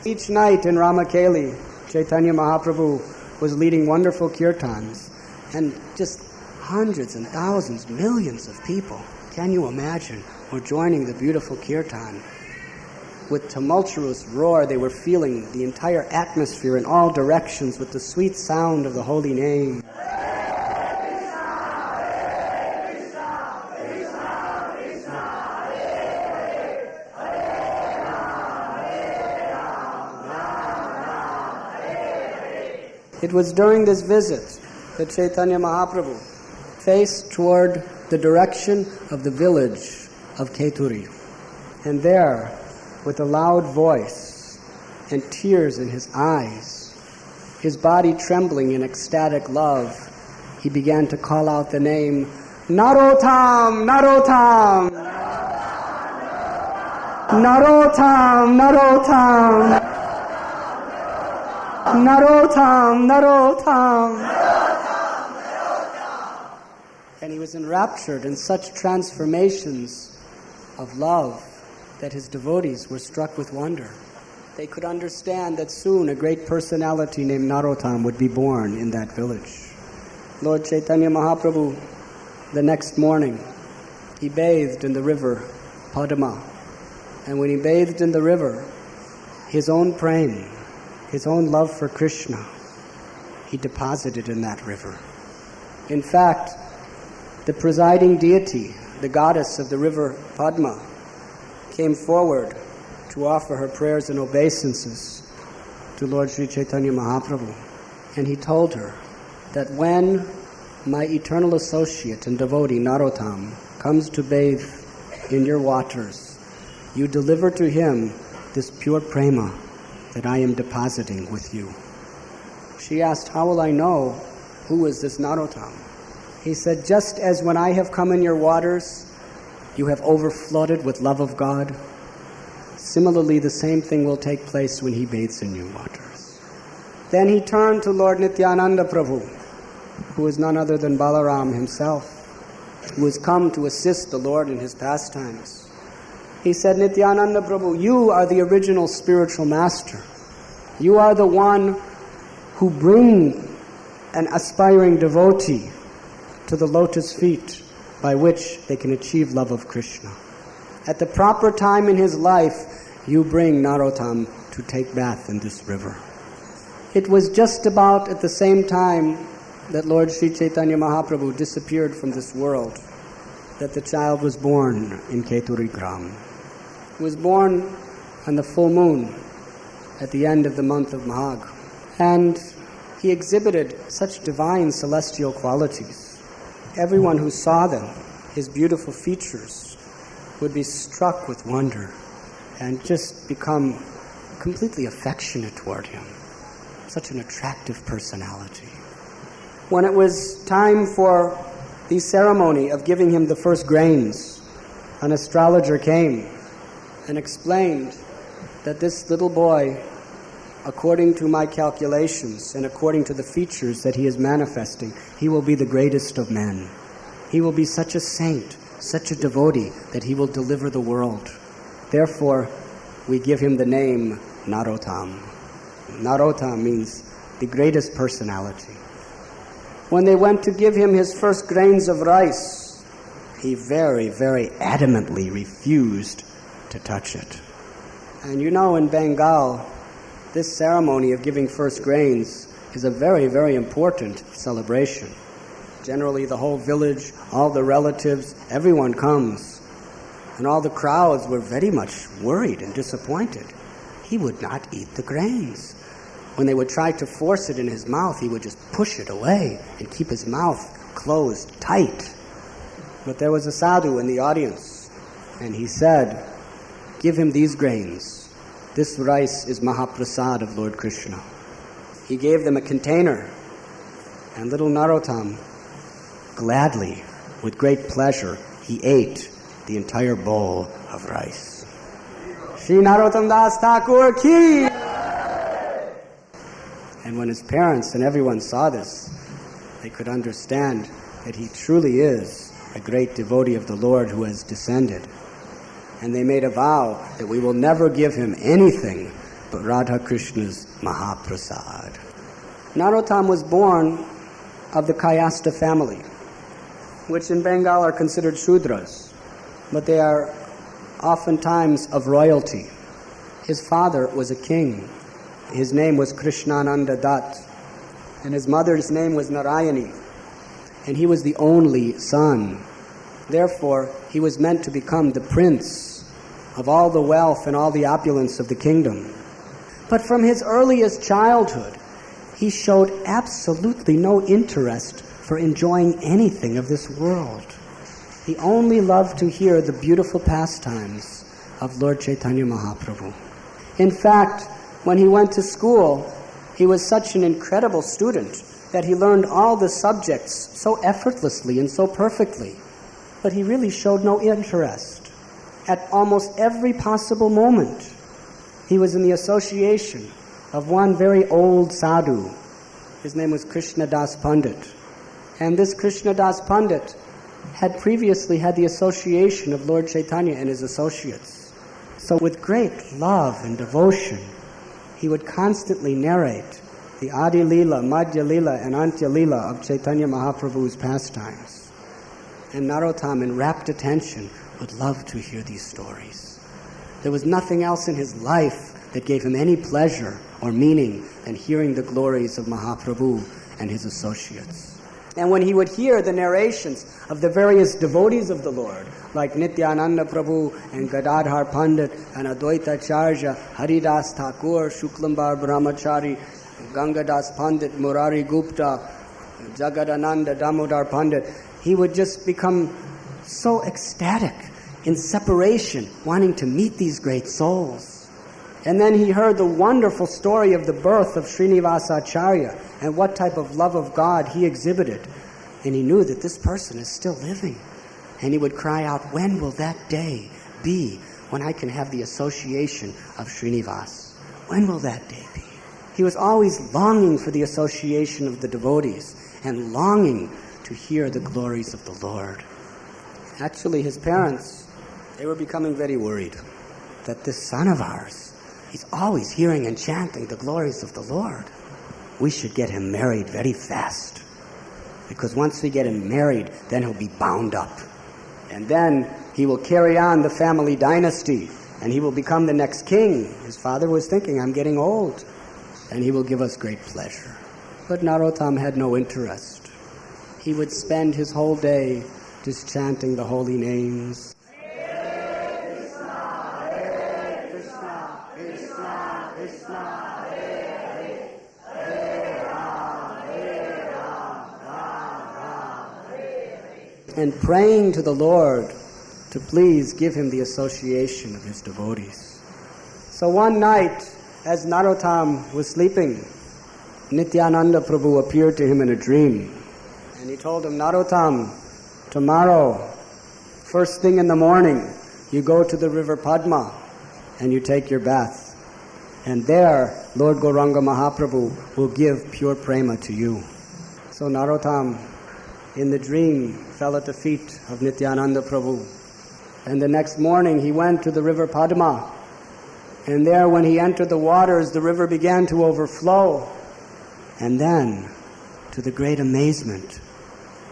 Each night in Ramakeli, Chaitanya Mahaprabhu was leading wonderful kirtans, and just hundreds and thousands, millions of people, can you imagine, were joining the beautiful kirtan. With tumultuous roar, they were feeling the entire atmosphere in all directions with the sweet sound of the holy name. It was during this visit that Chaitanya Mahaprabhu faced toward the direction of the village of Keturi. And there, with a loud voice and tears in his eyes, his body trembling in ecstatic love, he began to call out the name, Narottam, Narottam, Narottam, Narottam, Narottam, Narottam. And he was enraptured in such transformations of love that his devotees were struck with wonder. They could understand that soon a great personality named Narottam would be born in that village. Lord Chaitanya Mahaprabhu, the next morning, he bathed in the river Padma. And when he bathed in the river, his own prema, his own love for Krishna, he deposited in that river. In fact, the presiding deity, the goddess of the river Padma, came forward to offer her prayers and obeisances to Lord Sri Chaitanya Mahaprabhu. And he told her that when my eternal associate and devotee Narottam comes to bathe in your waters, you deliver to him this pure prema that I am depositing with you. She asked, how will I know who is this Narottam? He said, just as when I have come in your waters, you have overflooded with love of God, similarly the same thing will take place when he bathes in your waters. Then he turned to Lord Nityananda Prabhu, who is none other than Balaram himself, who has come to assist the Lord in his pastimes. He said, Nityananda Prabhu, you are the original spiritual master. You are the one who bring an aspiring devotee to the lotus feet by which they can achieve love of Krishna. At the proper time in his life, you bring Narottam to take bath in this river. It was just about at the same time that Lord Sri Chaitanya Mahaprabhu disappeared from this world that the child was born in Keturi Gram. He was born on the full moon at the end of the month of Magh. And he exhibited such divine celestial qualities. Everyone who saw them, his beautiful features, would be struck with wonder and just become completely affectionate toward him. Such an attractive personality. When it was time for the ceremony of giving him the first grains, an astrologer came and explained that this little boy, according to my calculations and according to the features that he is manifesting, he will be the greatest of men. He will be such a saint, such a devotee, that he will deliver the world. Therefore, we give him the name Narottam. Narottam means the greatest personality. When they went to give him his first grains of rice, he very, very adamantly refused to touch it. And you know, in Bengal, this ceremony of giving first grains is a very, very important celebration. Generally, the whole village, all the relatives, everyone comes. And all the crowds were very much worried and disappointed. He would not eat the grains. When they would try to force it in his mouth, he would just push it away and keep his mouth closed tight. But there was a sadhu in the audience, and he said, give him these grains. This rice is mahāprasāda of Lord Krishna. He gave them a container, and little Narottam, gladly, with great pleasure, he ate the entire bowl of rice. Shri Narottama Das Thakur ki! And when his parents and everyone saw this, they could understand that he truly is a great devotee of the Lord who has descended. And they made a vow that we will never give him anything Rādhā Krishna's mahāprasāda. Narottam was born of the Kayastha family, which in Bengal are considered Shudras, but they are oftentimes of royalty. His father was a king. His name was Krishnananda Dutt, and his mother's name was Narayani, and he was the only son. Therefore, he was meant to become the prince of all the wealth and all the opulence of the kingdom. But from his earliest childhood, he showed absolutely no interest for enjoying anything of this world. He only loved to hear the beautiful pastimes of Lord Chaitanya Mahaprabhu. In fact, when he went to school, he was such an incredible student that he learned all the subjects so effortlessly and so perfectly. But he really showed no interest. At almost every possible moment, he was in the association of one very old sadhu. His name was Krishna Das Pandit. And this Krishna Das Pandit had previously had the association of Lord Chaitanya and his associates. So with great love and devotion, he would constantly narrate the Adi Lila, Madhya Lila, and Antya Lila of Chaitanya Mahaprabhu's pastimes. And Narottam, in rapt attention, would love to hear these stories. There was nothing else in his life that gave him any pleasure or meaning than hearing the glories of Mahaprabhu and his associates. And when he would hear the narrations of the various devotees of the Lord, like Nityananda Prabhu and Gadadhar Pandit and Advaita Acharya, Haridas Thakur, Shuklambar Brahmachari, Gangadas Pandit, Murari Gupta, Jagadananda Damodar Pandit, he would just become so ecstatic in separation, wanting to meet these great souls. And then he heard the wonderful story of the birth of Srinivasa Acharya and what type of love of God he exhibited. And he knew that this person is still living. And he would cry out, when will that day be when I can have the association of Srinivas? When will that day be? He was always longing for the association of the devotees and longing to hear the glories of the Lord. Actually, his parents, they were becoming very worried that this son of ours, he's always hearing and chanting the glories of the Lord. We should get him married very fast, because once we get him married, then he'll be bound up. And then he will carry on the family dynasty, and he will become the next king. His father was thinking, I'm getting old, and he will give us great pleasure. But Narottam had no interest. He would spend his whole day just chanting the holy names. And praying to the Lord to please give him the association of his devotees. So one night, as Narottam was sleeping, Nityananda Prabhu appeared to him in a dream. And he told him, Narottam, tomorrow, first thing in the morning, you go to the river Padma and you take your bath. And there, Lord Gauranga Mahaprabhu will give pure prema to you. So Narottam, in the dream, fell at the feet of Nityananda Prabhu. And the next morning he went to the river Padma. And there, when he entered the waters, the river began to overflow. And then, to the great amazement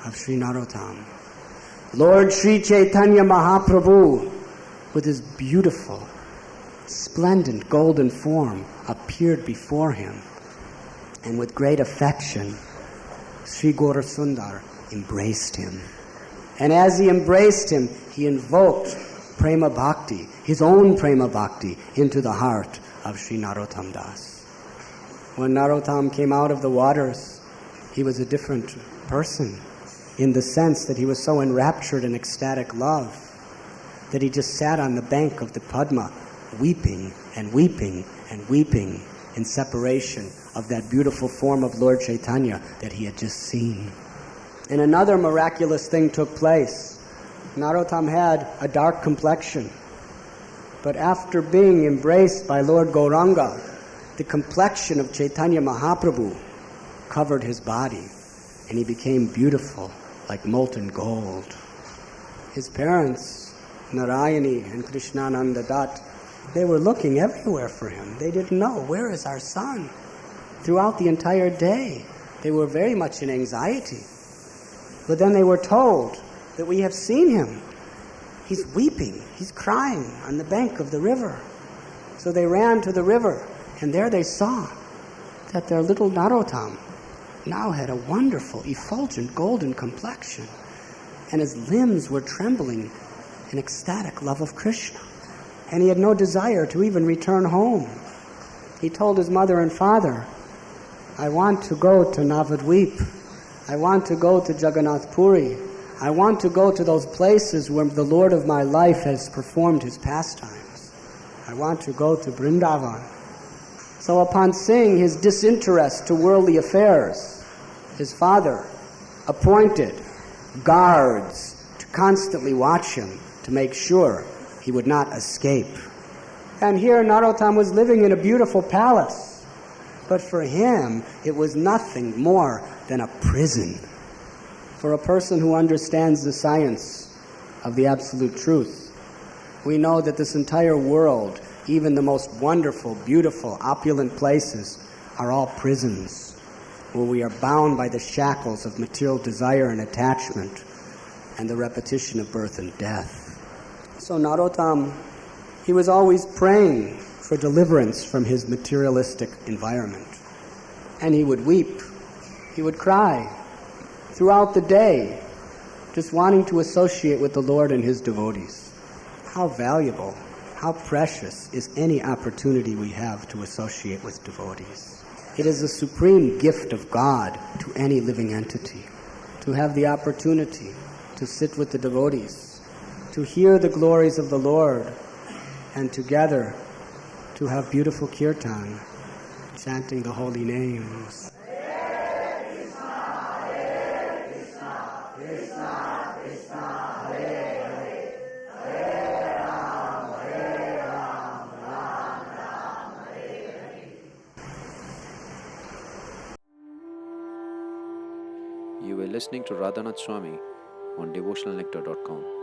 of Sri Narottam, Lord Sri Chaitanya Mahaprabhu, with his beautiful, splendid golden form, appeared before him. And with great affection, Sri Gaura Sundar embraced him. And as he embraced him, he invoked prema bhakti, his own prema bhakti, into the heart of Sri Narottama Das. When Narottam came out of the waters, he was a different person, in the sense that he was so enraptured in ecstatic love that he just sat on the bank of the Padma, weeping and weeping and weeping in separation of that beautiful form of Lord Chaitanya that he had just seen. And another miraculous thing took place. Narottam had a dark complexion, but after being embraced by Lord Gauranga, the complexion of Chaitanya Mahaprabhu covered his body, and he became beautiful like molten gold. His parents, Narayani and Krishnananda Dutt, They were looking everywhere for him. They didn't know, where is our son? Throughout the entire day, they were very much in anxiety. But then they were told that we have seen him. He's weeping, he's crying on the bank of the river. So they ran to the river, and there they saw that their little Narottam now had a wonderful, effulgent, golden complexion, and his limbs were trembling in ecstatic love of Krishna. And he had no desire to even return home. He told his mother and father, I want to go to Navadvip. I want to go to Jagannath Puri. I want to go to those places where the Lord of my life has performed his pastimes. I want to go to Vrindavan. So upon seeing his disinterest to worldly affairs, his father appointed guards to constantly watch him to make sure he would not escape. And here Narottam was living in a beautiful palace, but for him it was nothing more than a prison. For a person who understands the science of the absolute truth, we know that this entire world, even the most wonderful, beautiful, opulent places, are all prisons, where we are bound by the shackles of material desire and attachment and the repetition of birth and death. So Narottam, he was always praying for deliverance from his materialistic environment. And he would weep, he would cry throughout the day, just wanting to associate with the Lord and his devotees. How valuable, how precious is any opportunity we have to associate with devotees. It is a supreme gift of God to any living entity to have the opportunity to sit with the devotees, to hear the glories of the Lord, and together to have beautiful kirtan, chanting the holy names. You were listening to Radhanath Swami on devotionalnectar.com.